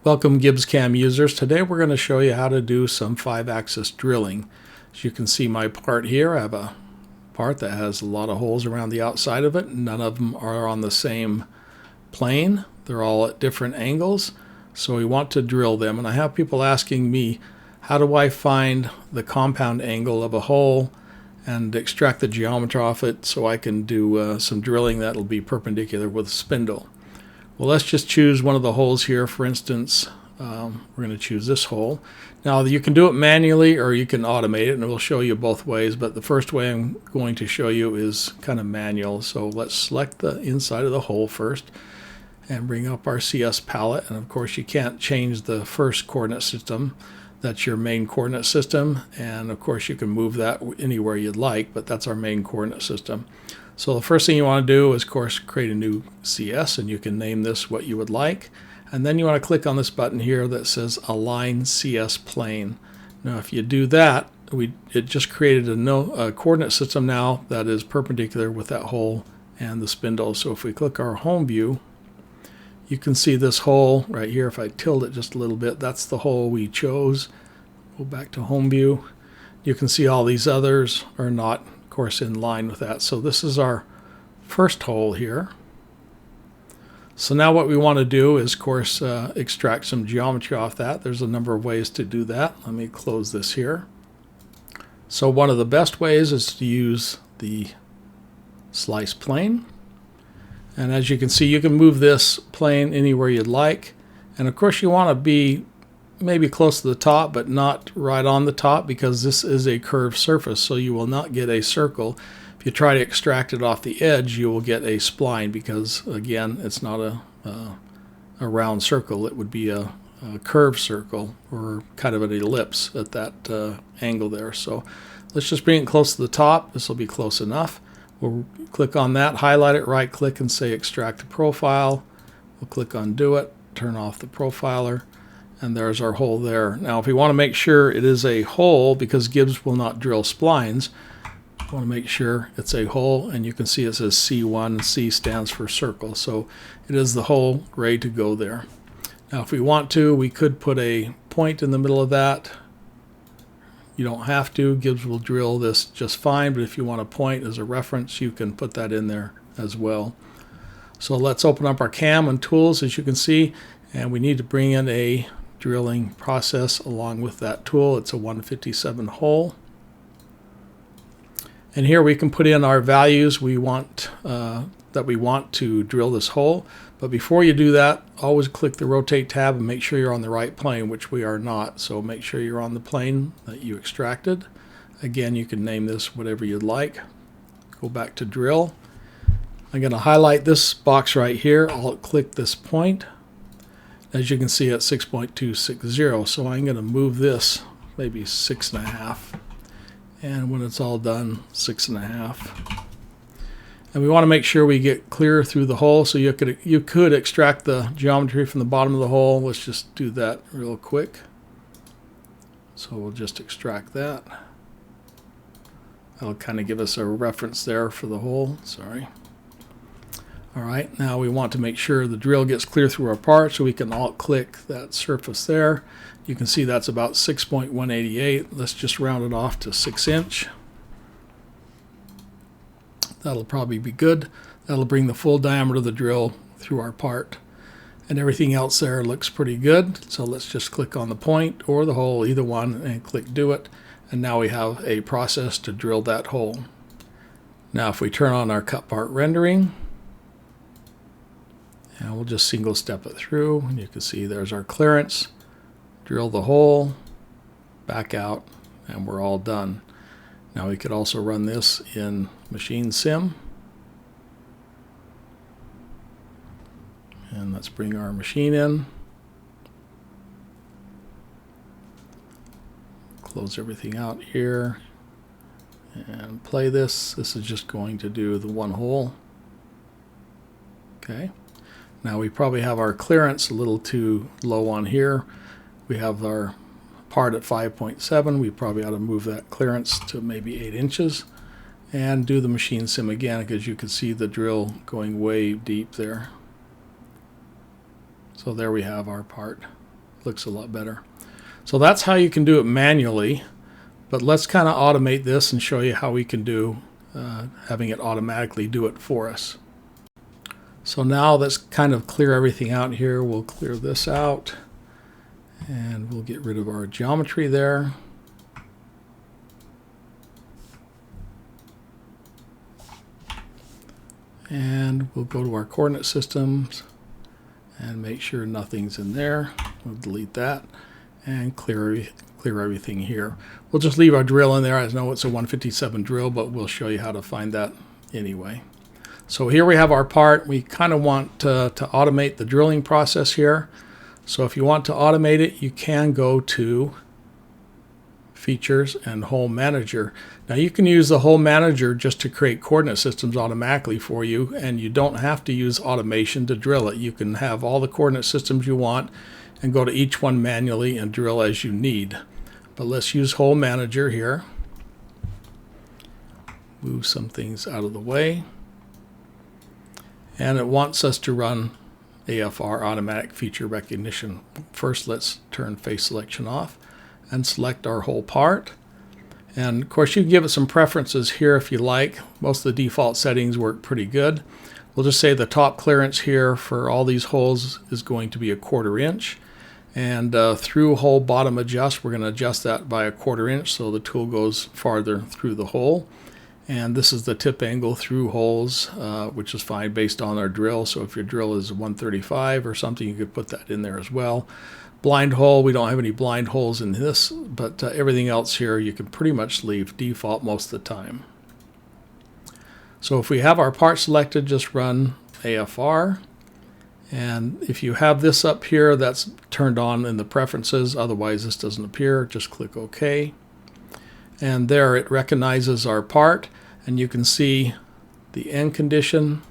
Welcome GibbsCAM users. Today we're going to show you how to do some 5-axis drilling. As you can see my part here, I have a part that has a lot of holes around the outside of it. None of them are on the same plane. They're all at different angles. So we want to drill them. And I have people asking me, how do I find the compound angle of a hole and extract the geometry off it so I can do some drilling that'll be perpendicular with a spindle. Well, let's just choose one of the holes here. For instance, we're going to choose this hole. Now, you can do it manually or you can automate it, and we'll show you both ways, but the first way I'm going to show you is kind of manual. So let's select the inside of the hole first and bring up our CS palette. And of course, you can't change the first coordinate system. That's your main coordinate system, and of course you can move that anywhere you'd like, but that's our main coordinate system. So the first thing you want to do is, of course, create a new CS, and you can name this what you would like. And then you want to click on this button here that says Align CS Plane. Now if you do that, it just created a coordinate system now that is perpendicular with that hole and the spindle. So if we click our home view, you can see this hole right here. If I tilt it just a little bit, that's the hole we chose. Go back to home view. You can see all these others are not, of course, in line with that. So this is our first hole here. So now what we want to do is, of course, extract some geometry off that. There's a number of ways to do that. Let me close this here. So one of the best ways is to use the slice plane. And as you can see, you can move this plane anywhere you'd like. And of course you want to be maybe close to the top, but not right on the top, because this is a curved surface, so you will not get a circle. If you try to extract it off the edge, you will get a spline, because again, it's not a round circle. It would be a curved circle, or kind of an ellipse at that angle there. So let's just bring it close to the top. This will be close enough. We'll click on that, highlight it, right click and say extract the profile. We'll click on do it, turn off the profiler, and there's our hole there. Now if we want to make sure it is a hole, because Gibbs will not drill splines, we want to make sure it's a hole, and you can see it says C1, and C stands for circle. So it is the hole ready to go there. Now if we want to, we could put a point in the middle of that. You don't have to. Gibbs will drill this just fine, but if you want a point as a reference, you can put that in there as well. So let's open up our cam and tools, as you can see, and we need to bring in a drilling process along with that tool. It's a 157 hole. And here we can put in our values we want that we want to drill this hole. But before you do that, always click the rotate tab and make sure you're on the right plane, which we are not. So make sure you're on the plane that you extracted. Again, you can name this whatever you'd like. Go back to drill. I'm going to highlight this box right here. I'll click this point. As you can see, at 6.260. So I'm going to move this maybe 6.5. And when it's all done, 6.5. And we want to make sure we get clear through the hole, so you could extract the geometry from the bottom of the hole. Let's just do that real quick. So we'll just extract that. That'll kind of give us a reference there for the hole. Sorry. All right, now we want to make sure the drill gets clear through our part, so we can alt-click that surface there. You can see that's about 6.188. Let's just round it off to 6 inch. That'll probably be good. That'll bring the full diameter of the drill through our part. And everything else there looks pretty good. So let's just click on the point or the hole, either one, and click do it. And now we have a process to drill that hole. Now if we turn on our cut part rendering, and we'll just single step it through, and you can see there's our clearance. Drill the hole, back out, and we're all done. Now we could also run this in Machine Sim. And let's bring our machine in. Close everything out here and play this. This is just going to do the one hole. Okay. Now we probably have our clearance a little too low on here. We have our part at 5.7. We probably ought to move that clearance to maybe 8 inches and do the machine sim again, because you can see the drill going way deep there. So there we have our part. looks a lot better. So that's how you can do it manually, but let's kind of automate this and show you how we can do having it automatically do it for us. So now let's kind of clear everything out here. We'll clear this out and we'll get rid of our geometry there. And we'll go to our coordinate systems and make sure nothing's in there. We'll delete that and clear everything here. We'll just leave our drill in there. I know it's a 157 drill, but we'll show you how to find that anyway. So here we have our part. We kind of want to automate the drilling process here. So if you want to automate it, you can go to Features and Hole Manager. Now you can use the Hole Manager just to create coordinate systems automatically for you, and you don't have to use automation to drill it. You can have all the coordinate systems you want and go to each one manually and drill as you need. But let's use Hole Manager here. Move some things out of the way. And it wants us to run AFR, Automatic Feature Recognition. First, let's turn face selection off and select our whole part. And of course, you can give it some preferences here if you like. Most of the default settings work pretty good. We'll just say the top clearance here for all these holes is going to be 1/4 inch. And through hole bottom adjust, we're going to adjust that by 1/4 inch so the tool goes farther through the hole. And this is the tip angle through holes, which is fine based on our drill. So if your drill is 135 or something, you could put that in there as well. Blind hole, we don't have any blind holes in this, but everything else here you can pretty much leave default most of the time. So if we have our part selected, just run AFR. And if you have this up here, that's turned on in the preferences. Otherwise, this doesn't appear. Just click OK. And there it recognizes our part, and you can see the end condition.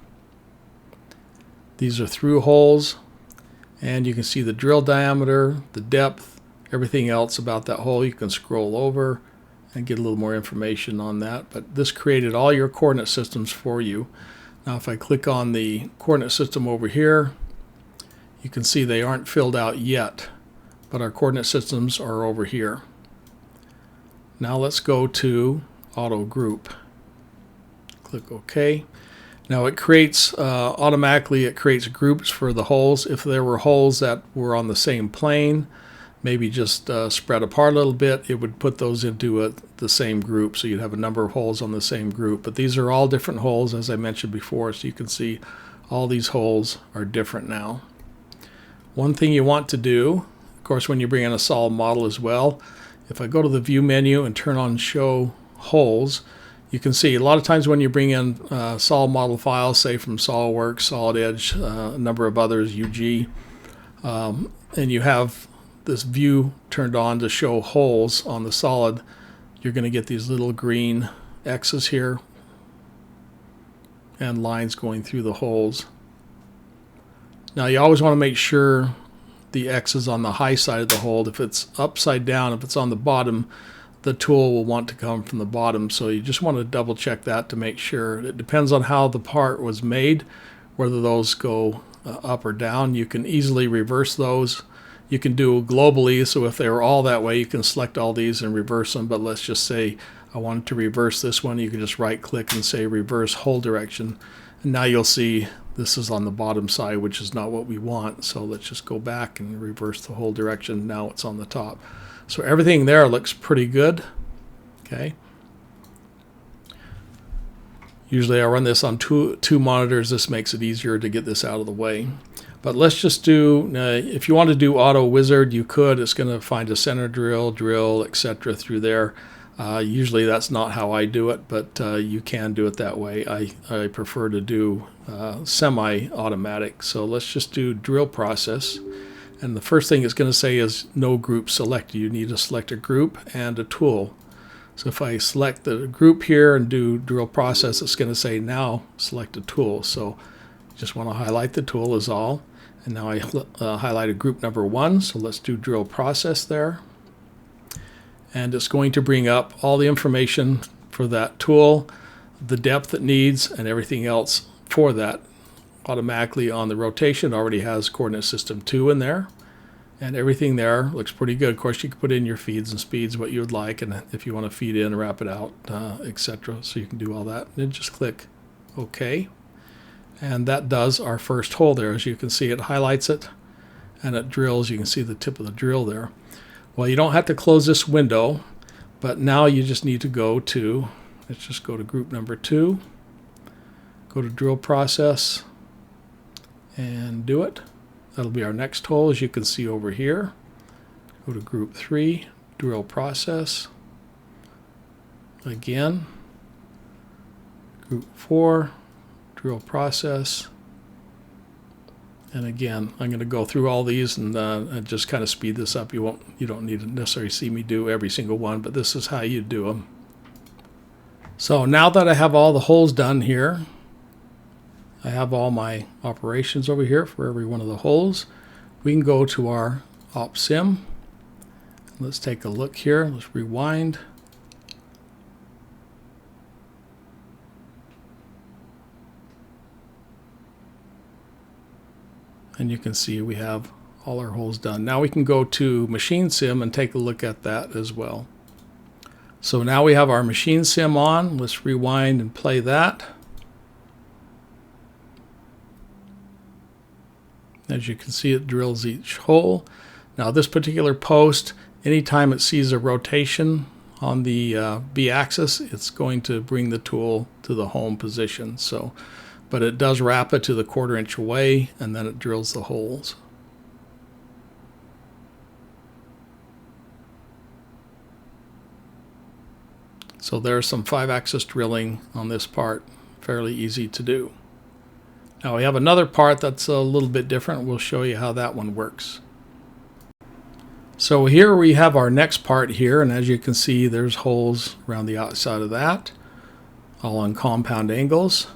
These are through holes, and you can see the drill diameter, the depth, everything else about that hole. You can scroll over and get a little more information on that. But this created all your coordinate systems for you. Now if I click on the coordinate system over here, you can see they aren't filled out yet, but our coordinate systems are over here. Now let's go to Auto Group. Click OK. Now it creates automatically, it creates groups for the holes. If there were holes that were on the same plane, maybe just spread apart a little bit, it would put those into the same group. So you'd have a number of holes on the same group. But these are all different holes, as I mentioned before, so you can see all these holes are different now. One thing you want to do, of course, when you bring in a solid model as well, if I go to the View menu and turn on Show Holes, you can see a lot of times when you bring in solid model files, say from SolidWorks, Solid Edge, a number of others, UG, and you have this view turned on to show holes on the solid, you're going to get these little green X's here and lines going through the holes. Now you always want to make sure the X is on the high side of the hole. If it's upside down, if it's on the bottom, the tool will want to come from the bottom. So you just want to double check that to make sure. It depends on how the part was made, whether those go up or down. You can easily reverse those. You can do globally, so if they were all that way, you can select all these and reverse them. But let's just say I wanted to reverse this one. You can just right click and say reverse hole direction. And now you'll see this is on the bottom side, which is not what we want. So let's just go back and reverse the whole direction. Now it's on the top. So everything there looks pretty good. Okay. Usually I run this on two monitors. This makes it easier to get this out of the way. But let's just do, if you want to do Auto Wizard, you could. It's going to find a center drill, etc. through there. Usually that's not how I do it, but you can do it that way. I prefer to do semi-automatic. So let's just do drill process. And the first thing it's going to say is no group selected. You need to select a group and a tool. So if I select the group here and do drill process, it's going to say now select a tool. So just want to highlight the tool is all. And now I highlighted group number 1. So let's do drill process there. And it's going to bring up all the information for that tool, the depth it needs, and everything else for that. Automatically on the rotation, it already has coordinate system 2 in there. And everything there looks pretty good. Of course, you can put in your feeds and speeds, what you would like, and if you want to feed in, wrap it out, etc. So you can do all that. And then just click OK. And that does our first hole there. As you can see, it highlights it and it drills. You can see the tip of the drill there. Well, you don't have to close this window, but now you just need to go to, let's just go to group number 2, go to drill process and do it. That'll be our next hole, as you can see over here. Go to group 3, drill process. Again, group 4, drill process. And again, I'm going to go through all these and just kind of speed this up. You don't need to necessarily see me do every single one, but this is how you do them. So now that I have all the holes done here, I have all my operations over here for every one of the holes. We can go to our op sim. Let's take a look here. Let's rewind. And you can see we have all our holes done. Now we can go to machine sim and take a look at that as well. So now we have our machine sim on. Let's rewind and play that. As you can see, it drills each hole. Now this particular post, anytime it sees a rotation on the B-axis, it's going to bring the tool to the home position. So, but it does wrap it to the 1/4 inch away, and then it drills the holes. So there's some 5-axis drilling on this part, fairly easy to do. Now we have another part that's a little bit different. We'll show you how that one works. So here we have our next part here, and as you can see, there's holes around the outside of that, all on compound angles.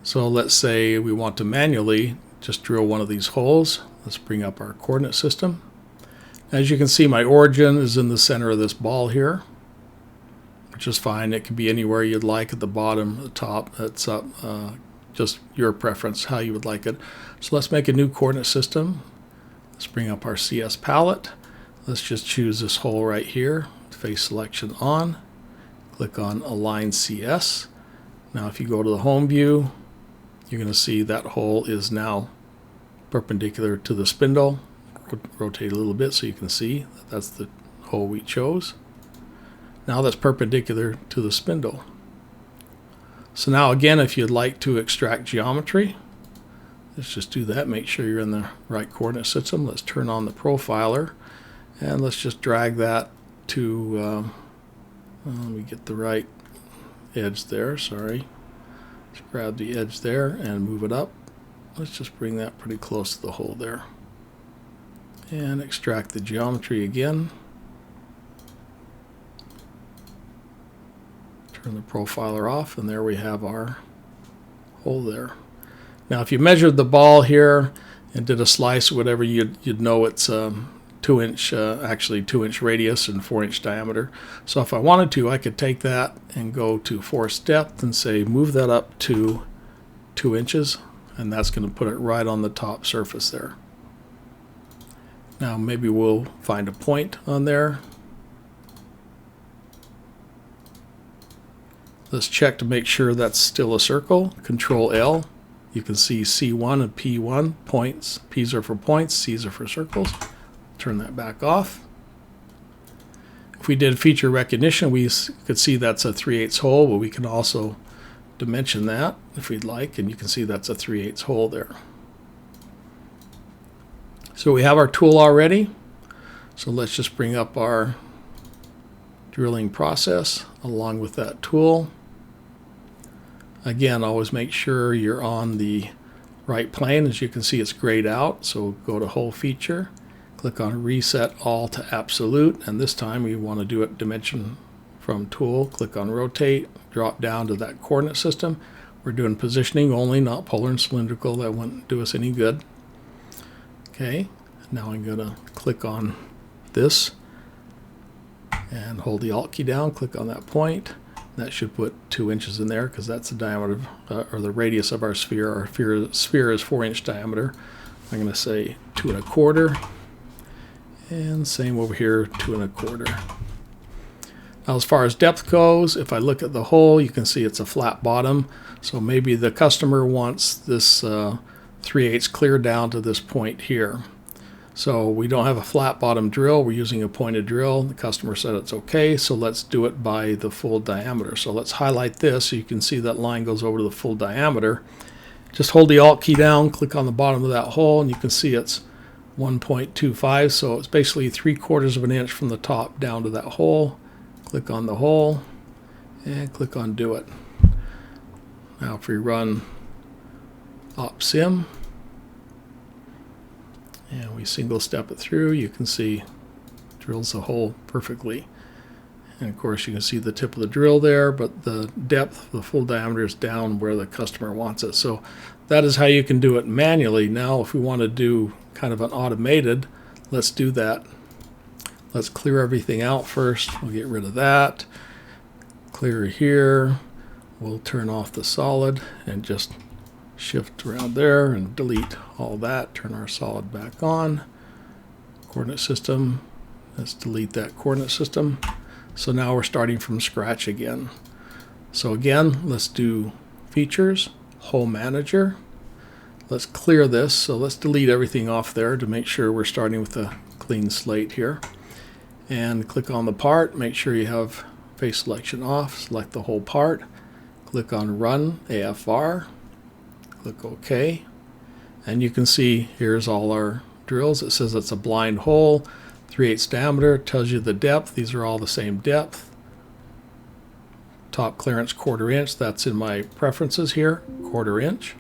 So let's say we want to manually just drill one of these holes. Let's bring up our coordinate system. As you can see, my origin is in the center of this ball here, which is fine. It can be anywhere you'd like, at the bottom, the top, that's up. Just your preference, how you would like it. So let's make a new coordinate system. Let's bring up our CS palette. Let's just choose this hole right here. Face selection on. Click on Align CS. Now if you go to the home view, you're going to see that hole is now perpendicular to the spindle. Rotate a little bit so you can see that that's the hole we chose. Now that's perpendicular to the spindle. So now again, if you'd like to extract geometry, let's just do that. Make sure you're in the right coordinate system. Let's turn on the profiler and let's just drag that to, let me get the right edge there, sorry. Let's grab the edge there and move it up. Let's just bring that pretty close to the hole there. And extract the geometry again. Turn the profiler off, and there we have our hole there. Now if you measured the ball here and did a slice or whatever, you'd know it's 2 inch, actually 2 inch radius and 4 inch diameter. So if I wanted to, I could take that and go to force depth and say move that up to 2 inches, and that's going to put it right on the top surface there. Now maybe we'll find a point on there. Let's check to make sure that's still a circle. Control L. You can see C1 and P1 points. P's are for points, C's are for circles. Turn that back off. If we did feature recognition, we could see that's a 3/8 hole, but we can also dimension that if we'd like, and you can see that's a 3/8 hole there. So we have our tool already. So let's just bring up our drilling process along with that tool. Again, always make sure you're on the right plane. As you can see, it's grayed out, so go to Hole Feature, click on Reset All to Absolute, and this time we want to do it dimension from Tool. Click on Rotate, drop down to that coordinate system. We're doing positioning only, not polar and cylindrical. That wouldn't do us any good. Okay, now I'm going to click on this and hold the Alt key down, click on that point. That should put 2 inches in there because that's the diameter or the radius of our sphere. Our sphere is 4 inch diameter. I'm going to say 2 1/4. And same over here, 2 1/4. Now as far as depth goes, if I look at the hole, you can see it's a flat bottom. So maybe the customer wants this 3/8 clear down to this point here. So we don't have a flat bottom drill, we're using a pointed drill. The customer said it's okay, so let's do it by the full diameter. So let's highlight this so you can see that line goes over to the full diameter. Just hold the Alt key down, click on the bottom of that hole, and you can see it's 1.25, so it's basically 3/4 of an inch from the top down to that hole. Click on the hole and click on Do It. Now if we run OpSim and we single step it through, you can see drills the hole perfectly. And of course you can see the tip of the drill there, but the depth, the full diameter, is down where the customer wants it. So that is how you can do it manually. Now if we want to do kind of an automated, let's do that. Let's clear everything out first. We'll get rid of that. Clear here. We'll turn off the solid and just shift around there and delete all that. Turn our solid back on. Coordinate system. Let's delete that coordinate system. So now we're starting from scratch again. So again, let's do Features, Hole Manager. Let's clear this. So let's delete everything off there to make sure we're starting with a clean slate here. And click on the part. Make sure you have face selection off. Select the whole part. Click on Run AFR. Click OK. And you can see here's all our drills. It says it's a blind hole. 3/8 diameter, tells you the depth. These are all the same depth. Top clearance 1/4 inch. That's in my preferences here, 1/4 inch.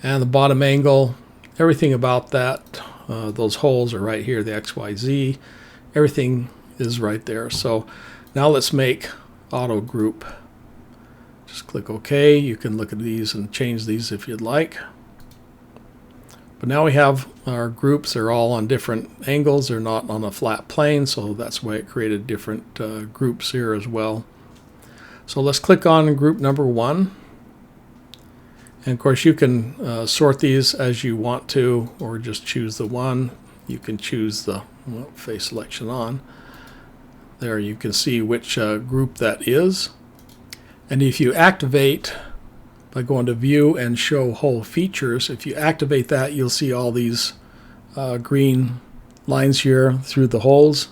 And the bottom angle, everything about that, those holes are right here, the XYZ. Everything is right there. So now let's make auto group. Just click OK. You can look at these and change these if you'd like. But now we have our groups. They're all on different angles. They're not on a flat plane, so that's why it created different groups here as well. So let's click on group number 1. And of course you can sort these as you want to, or just choose the one. You can choose the face selection on. There you can see which group that is. And if you activate by going to View and Show Hole Features, if you activate that, you'll see all these green lines here through the holes.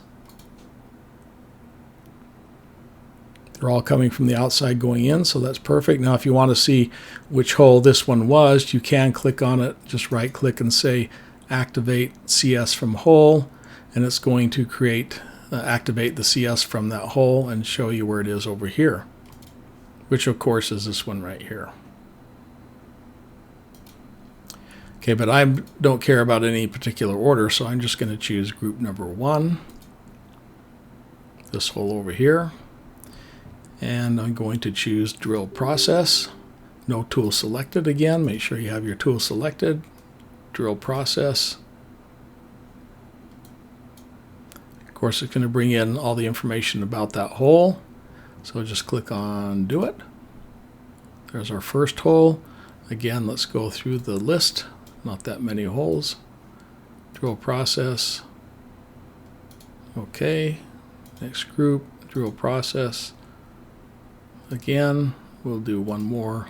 They're all coming from the outside going in, so that's perfect. Now if you want to see which hole this one was, you can click on it, just right click and say Activate CS from Hole, and it's going to create activate the CS from that hole and show you where it is over here, which of course is this one right here. Okay, but I don't care about any particular order, so I'm just going to choose group number 1, this hole over here, and I'm going to choose drill process. No tool selected again. Make sure you have your tool selected. Drill process. Of course, it's going to bring in all the information about that hole. So just click on Do It. There's our first hole. Again, let's go through the list. Not that many holes. Drill process. Okay. Next group, drill process. Again, we'll do one more.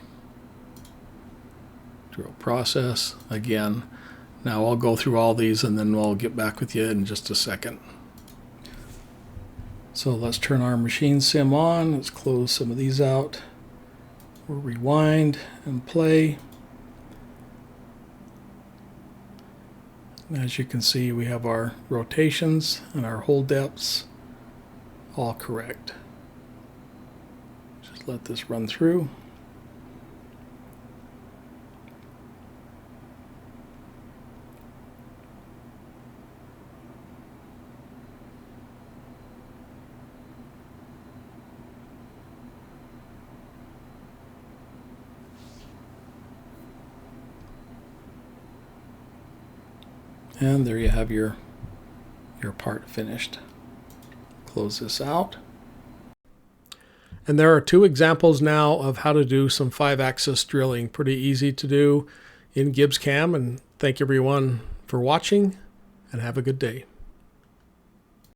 Drill process. Again. Now I'll go through all these and then I'll get back with you in just a second. So let's turn our machine sim on. Let's close some of these out. We'll rewind and play. As you can see, we have our rotations and our hole depths all correct. Just let this run through. And there you have your part finished. Close this out. And there are 2 examples now of how to do some 5-axis drilling. Pretty easy to do in GibbsCAM. And thank everyone for watching, and have a good day.